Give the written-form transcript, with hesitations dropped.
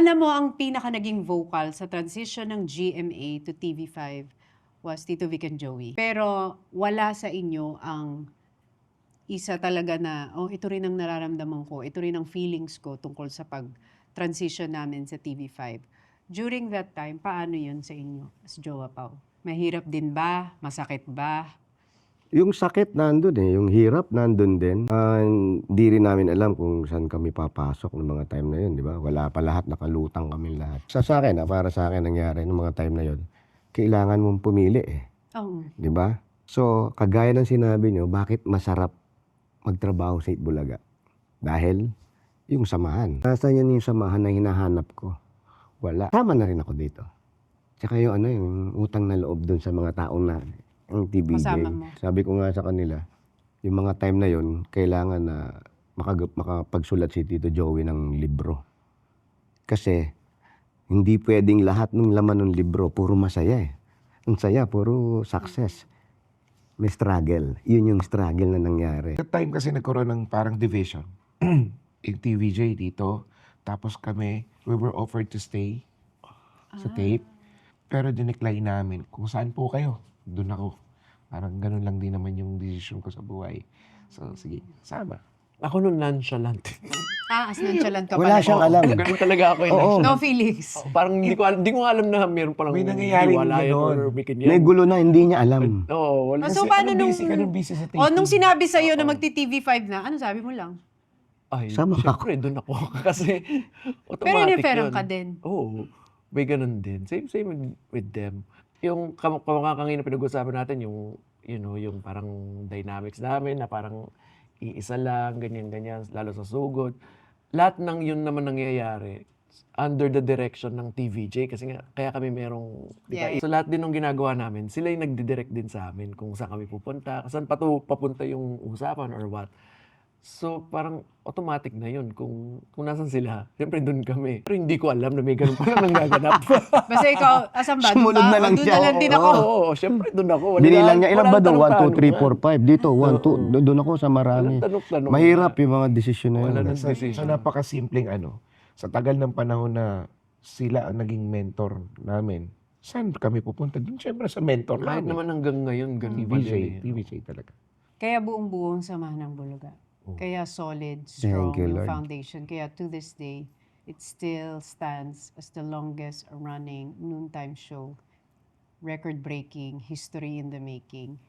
Alam mo, ang pinaka naging vocal sa transition ng GMA to TV5 was Tito Vic and Joey. Pero wala sa inyo ang isa talaga na, oh, ito rin ang nararamdaman ko, ito rin ang feelings ko tungkol sa pag-transition namin sa TV5. During that time, paano yun sa inyo as Jowa Pao? Mahirap din ba? Masakit ba? Yung sakit nandun eh, yung hirap nandun din. Hindi rin namin alam kung saan kami papasok ng mga time na yun, di ba? Wala pa lahat, nakalutang kami lahat. Sa akin, para sa akin nangyari ng mga time na yun, kailangan mong pumili eh, Oo. di ba? So, kagaya ng sinabi nyo, bakit masarap magtrabaho sa Itbulaga? Dahil yung samahan. Nasaan yan yung samahan na hinahanap ko? Wala. Tama na rin ako dito. Tsaka yung utang na loob dun sa mga taong na ang TVJ. Kasama mo. Sabi ko nga sa kanila, yung mga time na yon kailangan na makapagsulat si Tito Joey ng libro. Kasi hindi pwedeng lahat ng laman ng libro puro masaya eh. Ang saya, puro success. May struggle. Yun yung struggle na nangyari. That time kasi nagkaroon ng parang division. Yung TVJ dito. Tapos kami, we were offered to stay sa tape. Pero dinecline namin. Kung saan po kayo, doon ako. Parang ganun lang din naman yung decision ko sa buhay. So, sige, sama. Ako nun nonchalant. As nonchalant ka Wala pala. siyang alam. Ganun talaga ako yung Oo. nonchalant. No feelings. Parang hindi ko alam na meron palang May nangyayaring hiwalayan ganon. or may ganyan. May gulo na, hindi niya alam. Oo, wala. So, paano nung... busy sa tape. O, nung sinabi sa'yo na magti-TV5 na, ano sabi mo lang? Ay, Sama syempre, doon ako. Kasi, automatic Pero iniferang yun. ka din. Oo, may ganun din. Same with them. Yung kamakangin na pinag-usapan natin, yung, yung parang dynamics namin, na parang iisa lang, ganyan-ganyan, lalo sa sugod. Lahat ng yun naman nangyayari under the direction ng TVJ kasi nga, kaya kami merong, di ba? Yeah. So lahat din ng ginagawa namin, sila yung nagdidirect din sa amin kung saan kami pupunta, saan papunta yung usapan or what. So parang automatic na yun kung nasan sila. Siyempre doon kami. Pero hindi ko alam na may ganun pala nanggaganap. Basta ikaw, asan ba? Sumunod na lang Doon siya. na lang din ako. Oo, siyempre doon ako. Binilang niya, ilan ba doon? 1, 2, 3, tanong-tanong. 4, 5. Dito, 1, 2. Doon ako sa marami. Walang tanong-tanong. Mahirap yung mga desisyon na Wala yun. nang Sa decision. napakasimpleng sa tagal ng panahon na sila ang naging mentor namin, saan kami pupunta? Doon siyempre sa mentor Kahit namin. naman hanggang ngayon, ganun pa din eh. TVJ talaga. Kaya buong-buo ang samahan ng Bulaga. Kaya solid, strong Thank you, yung Lord. foundation. Kaya to this day, it still stands as the longest running noontime show. Record-breaking, history in the making.